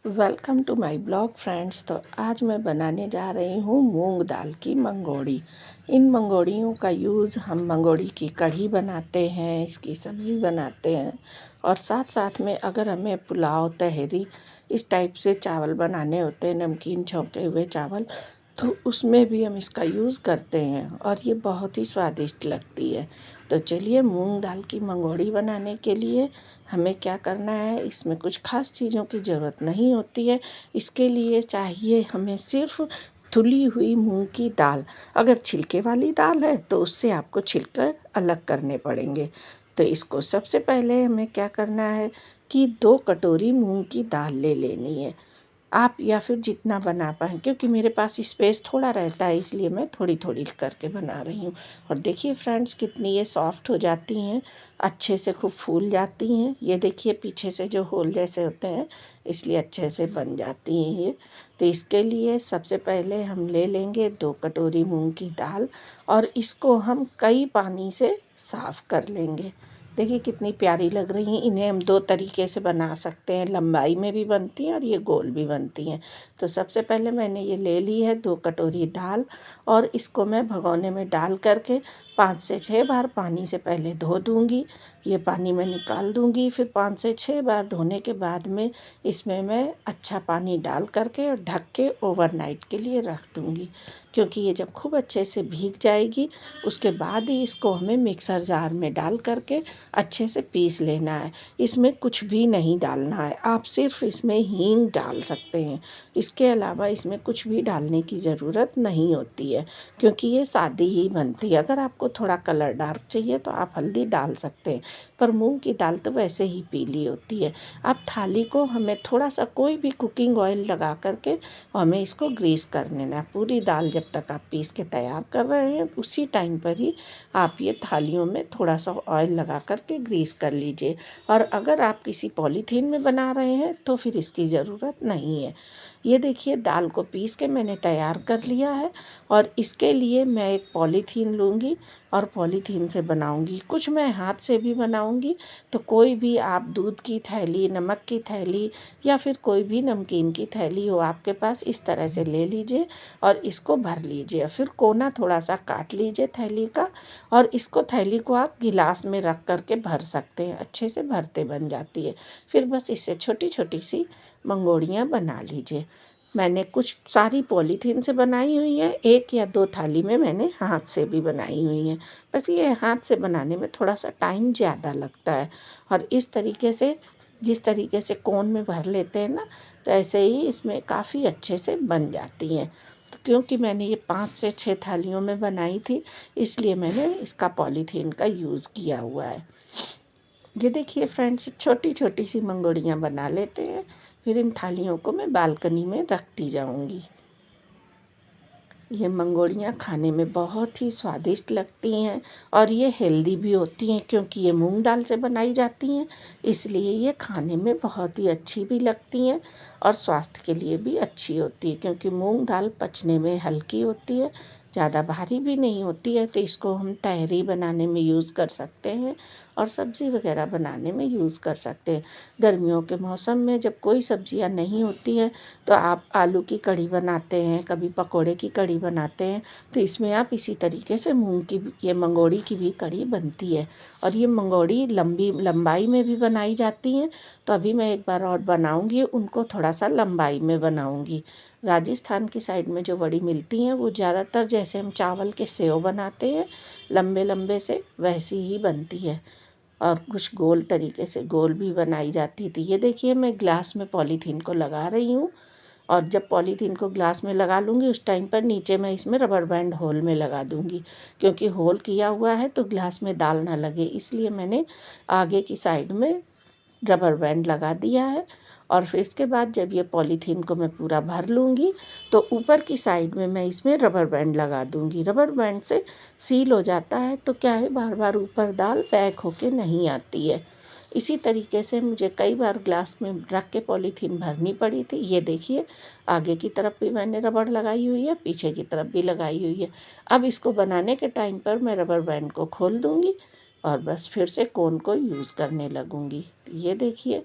Welcome to my blog friends. तो आज मैं बनाने जा रही हूँ मूंग दाल की मंगोड़ी। इन मंगोड़ियों का यूज़ हम मंगोड़ी की कढ़ी बनाते हैं, इसकी सब्ज़ी बनाते हैं और साथ साथ में अगर हमें पुलाव, तहरी इस टाइप से चावल बनाने होते हैं, नमकीन छौंके हुए चावल, तो उसमें भी हम इसका यूज़ करते हैं और ये बहुत ही स्वादिष्ट लगती है। तो चलिए, मूंग दाल की मंगोड़ी बनाने के लिए हमें क्या करना है। इसमें कुछ ख़ास चीज़ों की ज़रूरत नहीं होती है। इसके लिए चाहिए हमें सिर्फ़ धुली हुई मूंग की दाल। अगर छिलके वाली दाल है तो उससे आपको छिलके अलग करने पड़ेंगे। तो इसको सबसे पहले हमें क्या करना है कि 2 कटोरी मूंग की दाल ले लेनी है आप, या फिर जितना बना पाएँ, क्योंकि मेरे पास स्पेस थोड़ा रहता है इसलिए मैं थोड़ी थोड़ी करके बना रही हूँ। और देखिए फ्रेंड्स, कितनी ये सॉफ्ट हो जाती हैं, अच्छे से खूब फूल जाती हैं। ये देखिए पीछे से जो होल जैसे होते हैं, इसलिए अच्छे से बन जाती हैं ये। तो इसके लिए सबसे पहले हम ले लेंगे 2 कटोरी मूंग की दाल और इसको हम कई पानी से साफ़ कर लेंगे। देखिए कितनी प्यारी लग रही हैं। इन्हें हम 2 तरीके से बना सकते हैं, लंबाई में भी बनती हैं और ये गोल भी बनती हैं। तो सबसे पहले मैंने ये ले ली है 2 कटोरी दाल और इसको मैं भगोने में डाल करके 5 से 6 बार पानी से पहले धो दूँगी। ये पानी मैं निकाल दूँगी, फिर 5 से 6 बार धोने के बाद में इसमें मैं अच्छा पानी डाल करके और ढक के ओवरनाइट के लिए रख दूँगी, क्योंकि ये जब खूब अच्छे से भीग जाएगी उसके बाद ही इसको हमें मिक्सर जार में डाल करके अच्छे से पीस लेना है। इसमें कुछ भी नहीं डालना है, आप सिर्फ इसमें हींग डाल सकते हैं। इसके अलावा इसमें कुछ भी डालने की ज़रूरत नहीं होती है, क्योंकि ये सादी ही बनती है। अगर आपको थोड़ा कलर डार्क चाहिए तो आप हल्दी डाल सकते हैं, पर मूंग की दाल तो वैसे ही पीली होती है। अब थाली को हमें थोड़ा सा कोई भी कुकिंग ऑयल लगा करके हमें इसको ग्रीस कर लेना है। पूरी दाल जब तक आप पीस के तैयार कर रहे हैं उसी टाइम पर ही आप ये थालियों में थोड़ा सा ऑयल लगा करके ग्रीस कर लीजिए। और अगर आप किसी पॉलीथीन में बना रहे हैं तो फिर इसकी ज़रूरत नहीं है। ये देखिए, दाल को पीस के मैंने तैयार कर लिया है और इसके लिए मैं एक पॉलीथीन लूँगी और पॉलीथीन से बनाऊँगी। कुछ मैं हाथ से भी बनाऊँगी, तो कोई भी आप दूध की थैली, नमक की थैली या फिर कोई भी नमकीन की थैली हो आपके पास, इस तरह से ले लीजिए और इसको भर लीजिए। फिर कोना थोड़ा सा काट लीजिए थैली का और इसको, थैली को आप गिलास में रख कर के भर सकते हैं, अच्छे से भरते बन जाती है। फिर बस इससे छोटी छोटी सी मंगोड़ियाँ बना लीजिए। मैंने कुछ सारी पॉलीथीन से बनाई हुई है, 1 या 2 थाली में मैंने हाथ से भी बनाई हुई हैं। बस ये हाथ से बनाने में थोड़ा सा टाइम ज़्यादा लगता है। और इस तरीके से, जिस तरीके से कोन में भर लेते हैं ना, तो ऐसे ही इसमें काफ़ी अच्छे से बन जाती हैं। तो क्योंकि मैंने ये 5 से 6 थालियों में बनाई थी, इसलिए मैंने इसका पॉलीथीन का यूज़ किया हुआ है। ये देखिए फ्रेंड्स, छोटी छोटी सी मंगोड़ियाँ बना लेते हैं, फिर इन थालियों को मैं बालकनी में रखती जाऊंगी। ये मंगोड़ियाँ खाने में बहुत ही स्वादिष्ट लगती हैं और ये हेल्दी भी होती हैं, क्योंकि ये मूंग दाल से बनाई जाती हैं, इसलिए ये खाने में बहुत ही अच्छी भी लगती हैं और स्वास्थ्य के लिए भी अच्छी होती है, क्योंकि मूंग दाल पचने में हल्की होती है, ज़्यादा भारी भी नहीं होती है। तो इसको हम तहरी बनाने में यूज़ कर सकते हैं और सब्ज़ी वगैरह बनाने में यूज़ कर सकते हैं। गर्मियों के मौसम में जब कोई सब्ज़ियाँ नहीं होती हैं तो आप आलू की कढ़ी बनाते हैं, कभी पकोड़े की कढ़ी बनाते हैं, तो इसमें आप इसी तरीके से मूंग की ये मंगोड़ी की भी कढ़ी बनती है। और ये मंगोड़ी लंबी लंबाई में भी बनाई जाती हैं, तो अभी मैं एक बार और बनाऊंगी, उनको थोड़ा सा लंबाई में बनाऊंगी। राजस्थान की साइड में जो बड़ी मिलती हैं वो ज़्यादातर जैसे हम चावल के सेव बनाते हैं लंबे लंबे से, वैसी ही बनती है और कुछ गोल तरीके से गोल भी बनाई जाती थी। ये देखिए, मैं ग्लास में पॉलीथीन को लगा रही हूँ और जब पॉलीथीन को ग्लास में लगा लूँगी उस टाइम पर नीचे मैं इसमें रबर बैंड होल में लगा दूँगी, क्योंकि होल किया हुआ है तो ग्लास में दाल ना लगे, इसलिए मैंने आगे की साइड में रबर बैंड लगा दिया है। और फिर इसके बाद जब ये पॉलीथीन को मैं पूरा भर लूँगी तो ऊपर की साइड में मैं इसमें रबर बैंड लगा दूँगी। रबर बैंड से सील हो जाता है, तो क्या है, बार बार ऊपर दाल पैक होके नहीं आती है। इसी तरीके से मुझे कई बार ग्लास में रख के पॉलीथीन भरनी पड़ी थी। ये देखिए, आगे की तरफ भी मैंने रबड़ लगाई हुई है, पीछे की तरफ भी लगाई हुई है। अब इसको बनाने के टाइम पर मैं रबर बैंड को खोल दूँगी और बस फिर से कोन को यूज़ करने लगूँगी। ये देखिए,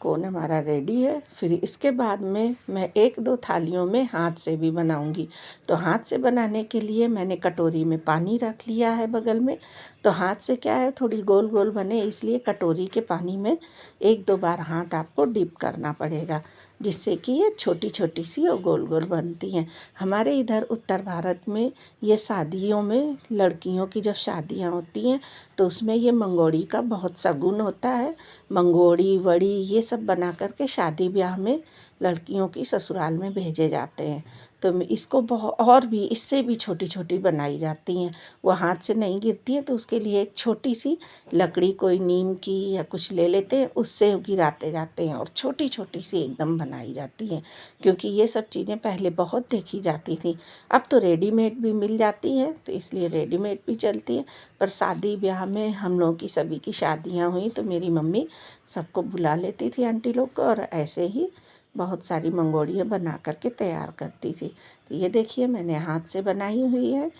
कोन हमारा रेडी है। फिर इसके बाद में मैं 1-2 थालियों में हाथ से भी बनाऊंगी। तो हाथ से बनाने के लिए मैंने कटोरी में पानी रख लिया है बगल में। तो हाथ से क्या है, थोड़ी गोल गोल बने, इसलिए कटोरी के पानी में 1-2 बार हाथ आपको डिप करना पड़ेगा, जिससे कि ये छोटी छोटी सी और गोल गोल बनती हैं। हमारे इधर उत्तर भारत में ये शादियों में, लड़कियों की जब शादियाँ होती हैं तो उसमें ये मंगोड़ी का बहुत शगुन होता है। मंगोड़ी वड़ी ये सब बना कर के शादी ब्याह में लड़कियों की ससुराल में भेजे जाते हैं। तो इसको और भी इससे भी छोटी छोटी बनाई जाती हैं। वो हाथ से नहीं गिरती है, तो उसके लिए एक छोटी सी लकड़ी कोई नीम की या कुछ ले लेते हैं, उससे गिराते जाते हैं और छोटी छोटी सी एकदम बनाई जाती हैं। क्योंकि ये सब चीज़ें पहले बहुत देखी जाती थी। अब तो रेडीमेड भी मिल जाती हैं, तो इसलिए रेडीमेड भी चलती है। पर शादी ब्याह में हम लोगों की सभी की शादियाँ हुई तो मेरी मम्मी सबको बुला लेती थी, आंटी लोग को, और ऐसे ही बहुत सारी मंगोड़ियाँ बना करके तैयार करती थी। तो ये देखिए मैंने हाथ से बनाई हुई है।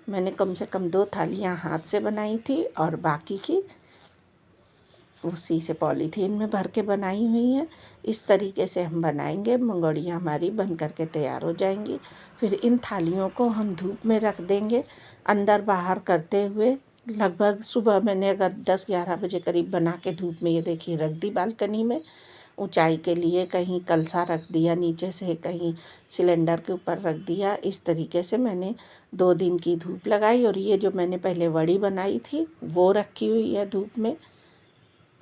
मैंने कम से कम 2 थालियाँ हाथ से बनाई थी और बाकी की उसी से पॉलीथीन में भर के बनाई हुई हैं। इस तरीके से हम बनाएंगे, मंगोड़ियाँ हमारी बन करके तैयार हो जाएंगी। फिर इन थालियों को हम धूप में रख देंगे, अंदर बाहर करते हुए। लगभग सुबह मैंने अगर 10-11 बजे करीब बना के धूप में ये देखिए रख दी बालकनी में। ऊंचाई के लिए कहीं कलसा रख दिया नीचे से, कहीं सिलेंडर के ऊपर रख दिया। इस तरीके से मैंने 2 दिन की धूप लगाई। और ये जो मैंने पहले वड़ी बनाई थी वो रखी हुई है धूप में,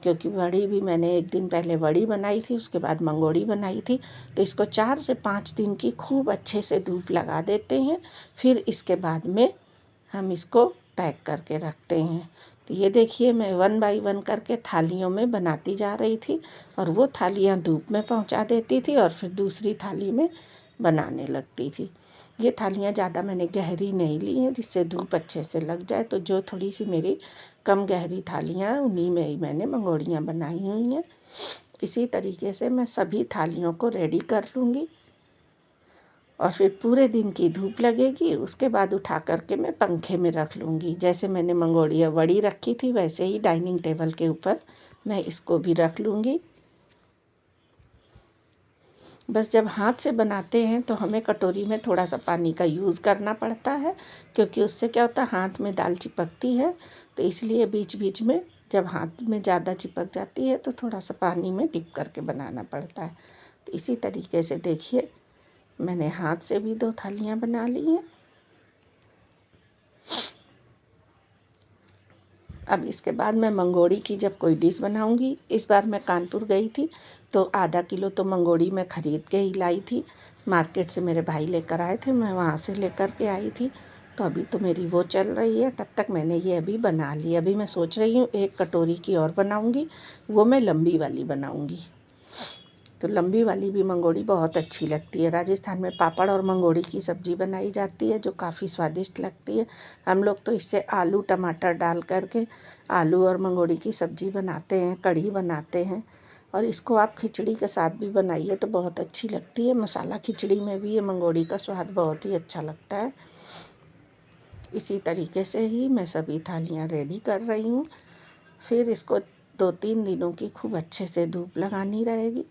क्योंकि वड़ी भी मैंने 1 दिन पहले वड़ी बनाई थी, उसके बाद मंगोड़ी बनाई थी। तो इसको 4 से 5 दिन की खूब अच्छे से धूप लगा देते हैं। फिर इसके बाद में हम इसको पैक करके रखते हैं। तो ये देखिए मैं 1 बाय 1 करके थालियों में बनाती जा रही थी, और वो थालियाँ धूप में पहुंचा देती थी और फिर दूसरी थाली में बनाने लगती थी। ये थालियाँ ज़्यादा मैंने गहरी नहीं ली हैं, जिससे धूप अच्छे से लग जाए। तो जो थोड़ी सी मेरी कम गहरी थालियाँ, उन्हीं में ही मैंने मंगोड़ियाँ बनाई हुई हैं। इसी तरीके से मैं सभी थालियों को रेडी कर लूँगी और फिर पूरे दिन की धूप लगेगी। उसके बाद उठा करके मैं पंखे में रख लूँगी। जैसे मैंने मंगोड़ियाँ वड़ी रखी थी, वैसे ही डाइनिंग टेबल के ऊपर मैं इसको भी रख लूँगी। बस जब हाथ से बनाते हैं तो हमें कटोरी में थोड़ा सा पानी का यूज़ करना पड़ता है, क्योंकि उससे क्या होता है, हाथ में दाल चिपकती है। तो इसलिए बीच बीच में जब हाथ में ज़्यादा चिपक जाती है तो थोड़ा सा पानी में डिप करके बनाना पड़ता है। तो इसी तरीके से देखिए मैंने हाथ से भी 2 थालियाँ बना ली हैं। अब इसके बाद मैं मंगोड़ी की जब कोई डिश बनाऊंगी, इस बार मैं कानपुर गई थी तो आधा किलो तो मंगोड़ी मैं ख़रीद के ही लाई थी। मार्केट से मेरे भाई लेकर आए थे, मैं वहाँ से लेकर के आई थी। तो अभी तो मेरी वो चल रही है, तब तक मैंने ये अभी बना ली। अभी मैं सोच रही हूँ 1 कटोरी की और बनाऊँगी, वो मैं लंबी वाली बनाऊँगी। तो लंबी वाली भी मंगोड़ी बहुत अच्छी लगती है। राजस्थान में पापड़ और मंगोड़ी की सब्ज़ी बनाई जाती है, जो काफ़ी स्वादिष्ट लगती है। हम लोग तो इससे आलू टमाटर डाल करके आलू और मंगोड़ी की सब्ज़ी बनाते हैं, कढ़ी बनाते हैं। और इसको आप खिचड़ी के साथ भी बनाइए तो बहुत अच्छी लगती है। मसाला खिचड़ी में भी ये मंगोड़ी का स्वाद बहुत ही अच्छा लगता है। इसी तरीके से ही मैं सभी थालियाँ रेडी कर रही हूँ। फिर इसको 2-3 दिनों की खूब अच्छे से धूप लगानी रहेगी।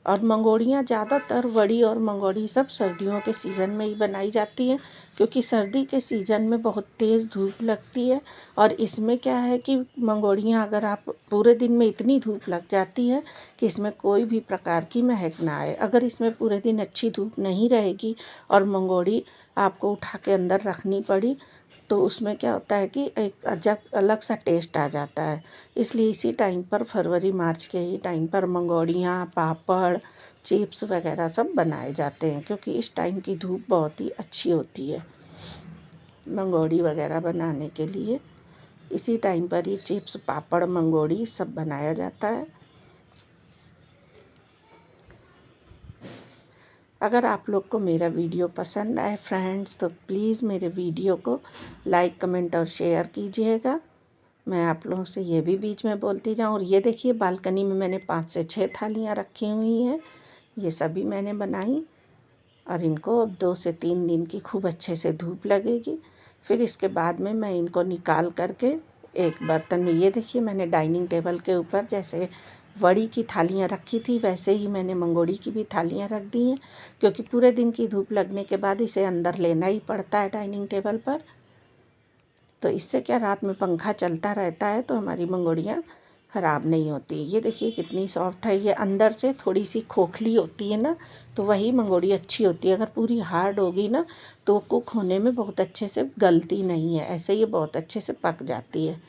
और मंगोड़ियाँ ज़्यादातर वड़ी और मंगोड़ी सब सर्दियों के सीज़न में ही बनाई जाती हैं, क्योंकि सर्दी के सीज़न में बहुत तेज़ धूप लगती है। और इसमें क्या है कि मंगोड़ियाँ अगर आप पूरे दिन में इतनी धूप लग जाती है कि इसमें कोई भी प्रकार की महक ना आए। अगर इसमें पूरे दिन अच्छी धूप नहीं रहेगी और मंगोड़ी आपको उठा के अंदर रखनी पड़ी, तो उसमें क्या होता है कि एक अजब अलग सा टेस्ट आ जाता है। इसलिए इसी टाइम पर, फरवरी मार्च के ही टाइम पर मंगोड़ियाँ, पापड़, चिप्स वगैरह सब बनाए जाते हैं, क्योंकि इस टाइम की धूप बहुत ही अच्छी होती है मंगोड़ी वगैरह बनाने के लिए। इसी टाइम पर ही चिप्स, पापड़, मंगोड़ी सब बनाया जाता है। अगर आप लोग को मेरा वीडियो पसंद आए फ्रेंड्स, तो प्लीज़ मेरे वीडियो को लाइक, कमेंट और शेयर कीजिएगा। मैं आप लोगों से ये भी बीच में बोलती जाऊँ। और ये देखिए बालकनी में मैंने 5 से 6 थालियाँ रखी हुई हैं, ये सभी मैंने बनाई। और इनको अब 2 से 3 दिन की खूब अच्छे से धूप लगेगी। फिर इसके बाद में मैं इनको निकाल करके एक बर्तन में, ये देखिए मैंने डाइनिंग टेबल के ऊपर जैसे वड़ी की थालियाँ रखी थी वैसे ही मैंने मंगोड़ी की भी थालियाँ रख दी हैं, क्योंकि पूरे दिन की धूप लगने के बाद इसे अंदर लेना ही पड़ता है डाइनिंग टेबल पर। तो इससे क्या, रात में पंखा चलता रहता है तो हमारी मंगोड़ियाँ ख़राब नहीं होती। ये देखिए कितनी सॉफ्ट है। ये अंदर से थोड़ी सी खोखली होती है ना, तो वही मंगोड़ी अच्छी होती है। अगर पूरी हार्ड होगी ना तो कुक होने में बहुत अच्छे से गलती नहीं है, ऐसे ये बहुत अच्छे से पक जाती है।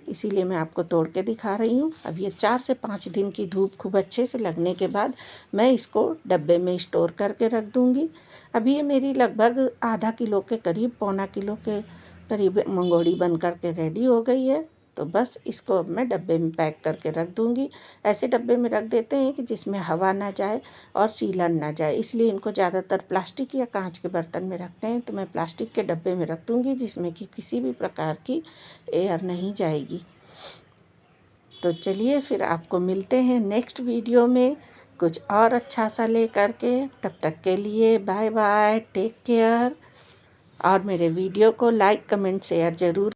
इसीलिए मैं आपको तोड़ के दिखा रही हूँ। अब ये 4 से 5 दिन की धूप खूब अच्छे से लगने के बाद मैं इसको डब्बे में स्टोर करके रख दूँगी। अभी ये मेरी लगभग आधा किलो के करीब, पौना किलो के करीब मंगोड़ी बन कर के रेडी हो गई है। तो बस इसको अब मैं डब्बे में पैक करके रख दूँगी। ऐसे डब्बे में रख देते हैं कि जिसमें हवा ना जाए और सीलन ना जाए, इसलिए इनको ज़्यादातर प्लास्टिक या कांच के बर्तन में रखते हैं। तो मैं प्लास्टिक के डब्बे में रख दूँगी जिसमें कि किसी भी प्रकार की एयर नहीं जाएगी। तो चलिए फिर आपको मिलते हैं नेक्स्ट वीडियो में कुछ और अच्छा सा ले कर के। तब तक के लिए बाय बाय, टेक केयर। और मेरे वीडियो को लाइक कमेंट शेयर ज़रूर